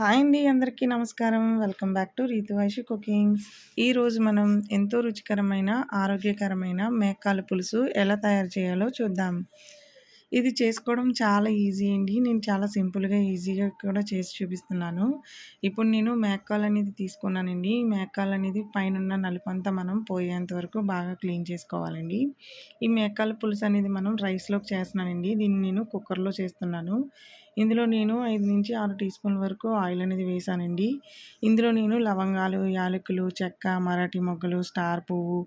Hi అండి. అందరికీ నమస్కారం. Welcome back to Ritu Vaishu cookings. ఈరోజు మనం ఎంతో రుచికరమైన, ఆరోగ్యకరమైన మేకాల పులుసు ఎలా తయారు చేయాలో చూద్దాం. ఇది చేసుకోవడం చాలా ఈజీ అండి. నేను చాలా సింపుల్‌గా, ఈజీగా కూడా చేసి చూపిస్తున్నాను. ఇప్పుడు నేను మేకాలనేది తీసుకున్నానండి. ఈ మేకాలనేది పైనున్న నలుపంతా మనం పోయేంత వరకు బాగా క్లీన్ చేసుకోవాలండి. ఈ మేకాల పులుసు అనేది మనం రైస్‌లోకి చేస్తున్నానండి. దీన్ని నేను కుక్కర్‌లో చేస్తున్నాను. ఇందులో నేను 5-6 టీ స్పూన్ల వరకు ఆయిల్ అనేది వేశానండి. ఇందులో నేను లవంగాలు, యాలకులు, చెక్క, మరాఠీ మొగ్గలు, స్టార్ పువ్వు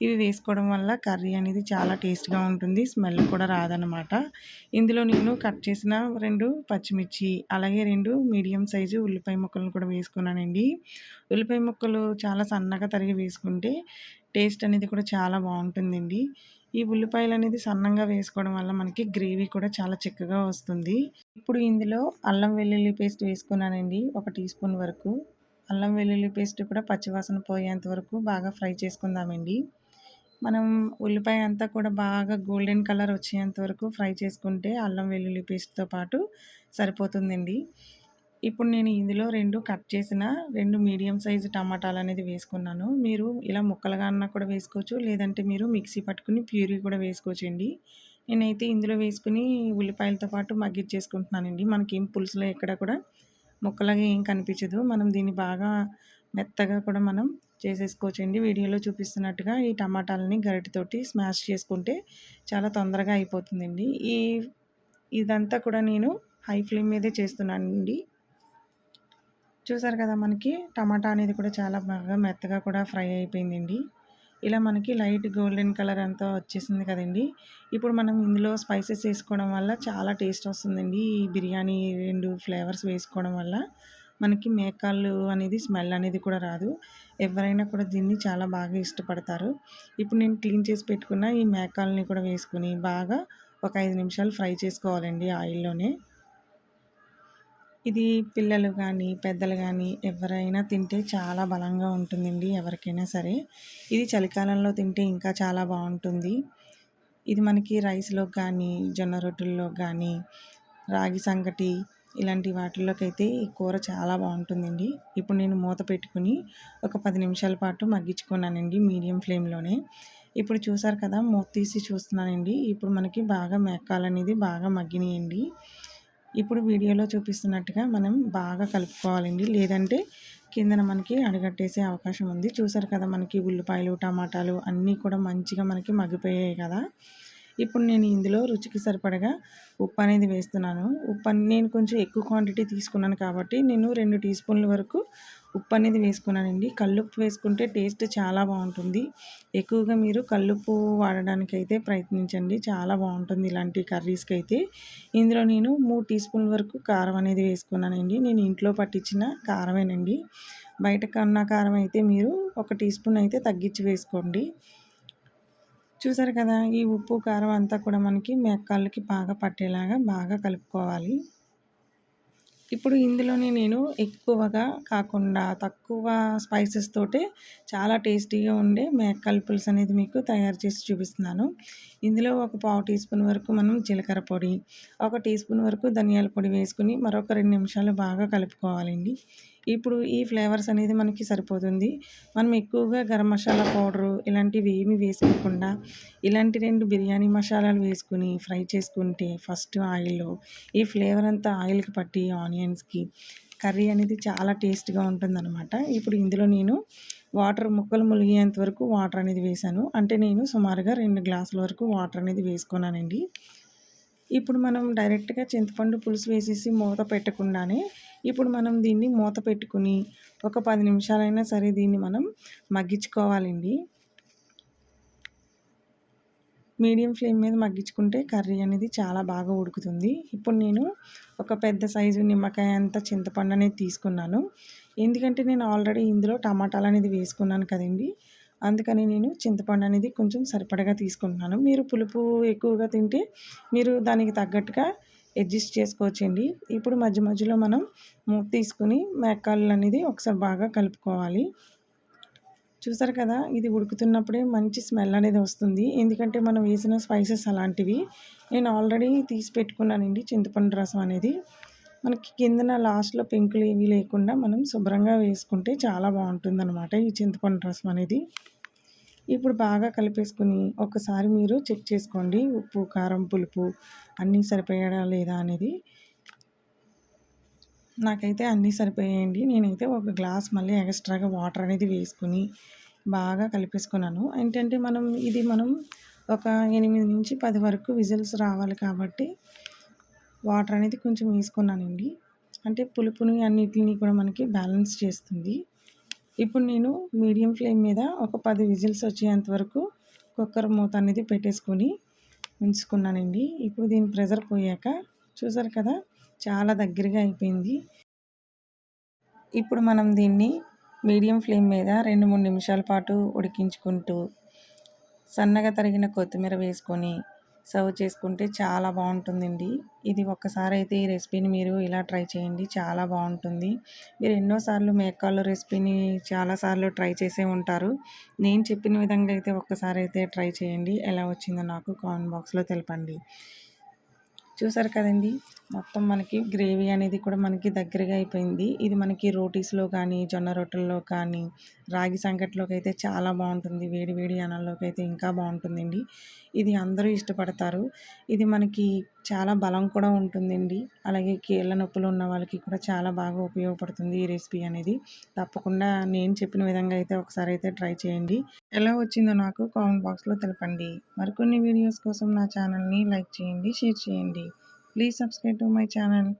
ఇవి వేసుకోవడం వల్ల కర్రీ అనేది చాలా టేస్ట్‌గా ఉంటుంది. స్మెల్ కూడా రాదనమాట. ఇందులో నేను కట్ చేసిన 2 పచ్చిమిర్చి, అలాగే 2 మీడియం సైజు ఉల్లిపాయ ముక్కలను కూడా వేసుకున్నానండి. ఉల్లిపాయ ముక్కలు చాలా సన్నగా తరిగి వేసుకుంటే టేస్ట్ అనేది కూడా చాలా బావుంటుందండి. ఈ ఉల్లిపాయలనేది సన్నంగా వేసుకోవడం వల్ల మనకి గ్రేవీ కూడా చాలా చిక్కగా వస్తుంది. ఇప్పుడు ఇందులో అల్లం వెల్లుల్లి పేస్ట్ వేసుకున్నానండి. 1 టీ స్పూన్ వరకు. అల్లం వెల్లుల్లి పేస్ట్ కూడా పచ్చివాసన పోయేంత వరకు బాగా ఫ్రై చేసుకుందామండి. మనం ఉల్లిపాయ అంతా కూడా బాగా గోల్డెన్ కలర్ వచ్చేంత వరకు ఫ్రై చేసుకుంటే అల్లం వెల్లుల్లి పేస్ట్‌తో పాటు సరిపోతుందండి. ఇప్పుడు నేను ఇందులో 2 కట్ చేసిన 2 మీడియం సైజు టమాటాలనేది వేసుకున్నాను. మీరు ఇలా ముక్కలుగా అన్నా కూడా వేసుకోవచ్చు. లేదంటే మీరు మిక్సీ పట్టుకుని ప్యూరీ కూడా వేసుకోవచ్చండి. నేనైతే ఇందులో వేసుకుని ఉల్లిపాయలతో పాటు మగ్గిచ్చేసుకుంటున్నానండి. మనకేం పులుసులో ఎక్కడ కూడా ముక్కలాగా ఏం కనిపించదు. మనం దీన్ని బాగా మెత్తగా కూడా మనం చేసేసుకోవచ్చండి. వీడియోలో చూపిస్తున్నట్టుగా ఈ టమాటాలని గరిటెతోటి స్మాష్ చేసుకుంటే చాలా తొందరగా అయిపోతుందండి. ఇదంతా కూడా నేను హై ఫ్లేమ్ మీదే చేస్తున్నానండి. చూసారు కదా, మనకి టమాటా అనేది కూడా చాలా బాగా మెత్తగా కూడా ఫ్రై అయిపోయిందండి. ఇలా మనకి లైట్ గోల్డెన్ కలర్ అంతా వచ్చేసింది కదండీ! ఇప్పుడు మనం ఇందులో స్పైసెస్ వేసుకోవడం వల్ల చాలా టేస్ట్ వస్తుందండి. ఈ బిర్యానీ 2 ఫ్లేవర్స్ వేసుకోవడం వల్ల మనకి మేకాలు అనేది స్మెల్ అనేది కూడా రాదు. ఎవరైనా కూడా దీన్ని చాలా బాగా ఇష్టపడతారు. ఇప్పుడు నేను క్లీన్ చేసి పెట్టుకున్న ఈ మేకాలని కూడా వేసుకొని బాగా ఒక 5 నిమిషాలు ఫ్రై చేసుకోవాలండి ఆయిల్‌లోనే. ఇది పిల్లలు కానీ, పెద్దలు కానీ ఎవరైనా తింటే చాలా బలంగా ఉంటుందండి ఎవరికైనా సరే. ఇది చలికాలంలో తింటే ఇంకా చాలా బావుంటుంది. ఇది మనకి రైస్‌లోకి కానీ, జొన్న రొట్టెల్లోకి కానీ, రాగి సంగటి ఇలాంటి వాటిల్లోకైతే ఈ కూర చాలా బావుంటుందండి. ఇప్పుడు నేను మూత పెట్టుకొని ఒక 10 నిమిషాల పాటు మగ్గించుకున్నానండి మీడియం ఫ్లేమ్‌లోనే. ఇప్పుడు చూసారు కదా, మూత తీసి చూస్తున్నానండి. ఇప్పుడు మనకి బాగా మేకాలనేది బాగా మగ్గినియండి. ఇప్పుడు వీడియోలో చూపిస్తున్నట్టుగా మనం బాగా కలుపుకోవాలండి. లేదంటే కిందన మనకి అడుగట్టేసే అవకాశం ఉంది. చూసారు కదా, మనకి ఉల్లిపాయలు, టమాటాలు అన్నీ కూడా మంచిగా మనకి మగ్గిపోయాయి కదా! ఇప్పుడు నేను ఇందులో రుచికి సరిపడగా ఉప్పు అనేది వేస్తున్నాను. నేను కొంచెం ఎక్కువ క్వాంటిటీ తీసుకున్నాను కాబట్టి నేను 2 టీ స్పూన్ల వరకు ఉప్పు అనేది వేసుకున్నానండి. కల్లుప్పు వేసుకుంటే టేస్ట్ చాలా బావుంటుంది. ఎక్కువగా మీరు కల్లుప్పు వాడడానికైతే ప్రయత్నించండి. చాలా బావుంటుంది ఇలాంటి కర్రీస్‌కైతే. ఇందులో నేను 3 టీ స్పూన్ల వరకు కారం అనేది వేసుకున్నానండి. నేను ఇంట్లో పట్టించిన కారమేనండి. బయట కొన్న కారం అయితే మీరు 1 టీ స్పూన్ అయితే తగ్గించి వేసుకోండి. చూసారు కదా, ఈ ఉప్పు, కారం అంతా కూడా మనకి మేకాళ్ళకి బాగా పట్టేలాగా బాగా కలుపుకోవాలి. ఇప్పుడు ఇందులోనే నేను ఎక్కువగా కాకుండా తక్కువ స్పైసెస్ తోటే చాలా టేస్టీగా ఉండే మేకాల పులుసు అనేది మీకు తయారు చేసి చూపిస్తున్నాను. ఇందులో ఒక పావు టీ స్పూన్ వరకు మనం జీలకర్ర పొడి, 1 టీ స్పూన్ వరకు ధనియాల పొడి వేసుకుని మరొక 2 నిమిషాలు బాగా కలుపుకోవాలండి. ఇప్పుడు ఈ ఫ్లేవర్స్ అనేది మనకి సరిపోతుంది. మనం ఎక్కువగా గరం మసాలా పౌడరు ఇలాంటివి ఏమి వేసుకోకుండా ఇలాంటి 2 బిర్యానీ మసాలాలు వేసుకుని ఫ్రై చేసుకుంటే ఫస్ట్ ఆయిల్‌లో ఈ ఫ్లేవర్ అంతా ఆయిల్‌కి పట్టి ఆనియన్స్‌కి కర్రీ అనేది చాలా టేస్ట్‌గా ఉంటుందన్నమాట. ఇప్పుడు ఇందులో నేను వాటర్ ముక్కలు ములిగేంత వరకు వాటర్ అనేది వేశాను. అంటే నేను సుమారుగా 2 గ్లాసుల వరకు వాటర్ అనేది వేసుకున్నానండి. ఇప్పుడు మనం డైరెక్ట్‌గా చింతపండు పులుసు వేసేసి మూత పెట్టకుండానే ఇప్పుడు మనం దీన్ని మూత పెట్టుకుని ఒక 10 నిమిషాలైనా సరే దీన్ని మనం మగ్గించుకోవాలండి. మీడియం ఫ్లేమ్ మీద మగ్గించుకుంటే కర్రీ అనేది చాలా బాగా ఉడుకుతుంది. ఇప్పుడు నేను ఒక పెద్ద సైజు నిమ్మకాయ అంత చింతపండు అనేది తీసుకున్నాను. ఎందుకంటే నేను ఆల్రెడీ ఇందులో టమాటాలు అనేది వేసుకున్నాను కదండీ! అందుకని నేను చింతపండు అనేది కొంచెం సరిపడగా తీసుకుంటున్నాను. మీరు పులుపు ఎక్కువగా తింటే మీరు దానికి తగ్గట్టుగా అడ్జస్ట్ చేసుకోవచ్చండి. ఇప్పుడు మధ్య మధ్యలో మనం మూత తీసుకొని మేకాలు అనేది ఒకసారి బాగా కలుపుకోవాలి. చూసారు కదా, ఇది ఉడుకుతున్నప్పుడే మంచి స్మెల్ అనేది వస్తుంది. ఎందుకంటే మనం వేసిన స్పైసెస్ అలాంటివి. నేను ఆల్రెడీ తీసి పెట్టుకున్నానండి చింతపండు రసం అనేది. మనకి కిందన లాస్ట్‌లో పెంకులు ఏవి లేకుండా మనం శుభ్రంగా వేసుకుంటే చాలా బావుంటుందనమాట ఈ చింతపండు రసం అనేది. ఇప్పుడు బాగా కలిపేసుకొని ఒకసారి మీరు చెక్ చేసుకోండి. ఉప్పు, కారం, పులుపు అన్నీ సరిపోయాడా లేదా అనేది. నాకైతే అన్నీ సరిపోయాయండి. నేనైతే ఒక గ్లాస్ మళ్ళీ ఎక్స్‌ట్రాగా వాటర్ అనేది వేసుకొని బాగా కలిపేసుకున్నాను. ఏంటంటే మనం ఒక 8-10 వరకు విజిల్స్ రావాలి కాబట్టి వాటర్ అనేది కొంచెం వేసుకున్నానండి. అంటే పులుపుని అన్నిటిని కూడా మనకి బ్యాలెన్స్ చేస్తుంది. ఇప్పుడు నేను మీడియం ఫ్లేమ్ మీద ఒక 10 విజిల్స్ వచ్చేంత వరకు కుక్కర్ మూత అనేది పెట్టేసుకొని ఉంచుకున్నానండి. ఇప్పుడు దీని ప్రెషర్ పోయాక చూసారు కదా! చాలా దగ్గరగా అయిపోయింది. ఇప్పుడు మనం దీన్ని మీడియం ఫ్లేమ్ మీద 2-3 నిమిషాల పాటు ఉడికించుకుంటూ సన్నగా తరిగిన కొత్తిమీర వేసుకొని సర్వ్ చేసుకుంటే చాలా బాగుంటుందండి. ఇది ఒక్కసారి అయితే ఈ రెసిపీని మీరు ఇలా ట్రై చేయండి, చాలా బాగుంటుంది. మీరు ఎన్నోసార్లు మేకాలు రెసిపీని చాలాసార్లు ట్రై చేసే ఉంటారు. నేను చెప్పిన విధంగా అయితే ఒక్కసారి అయితే ట్రై చేయండి. ఎలా వచ్చిందో నాకు కామెంట్ బాక్స్లో తెలపండి. చూసారు కదండి, మొత్తం మనకి గ్రేవీ అనేది కూడా మనకి దగ్గరగా అయిపోయింది. ఇది మనకి రోటీస్లో కానీ, జొన్న రొట్టెల్లో కానీ, రాగి సంకటిలోకి అయితే చాలా బాగుంటుంది. వేడి వేడి అన్నంలోకి అయితే ఇంకా బాగుంటుందండి. ఇది అందరూ ఇష్టపడతారు. ఇది మనకి చాలా బలం కూడా ఉంటుందండి. అలాగే కీళ్ళ నొప్పులు ఉన్న వాళ్ళకి కూడా చాలా బాగా ఉపయోగపడుతుంది ఈ రెసిపీ అనేది. తప్పకుండా నేను చెప్పిన విధంగా అయితే ఒకసారి అయితే ట్రై చేయండి. ఎలా వచ్చిందో నాకు కామెంట్ బాక్స్లో తెలపండి. మరికొన్ని వీడియోస్ కోసం నా ఛానల్ని లైక్ చేయండి, షేర్ చేయండి. Please subscribe to my channel.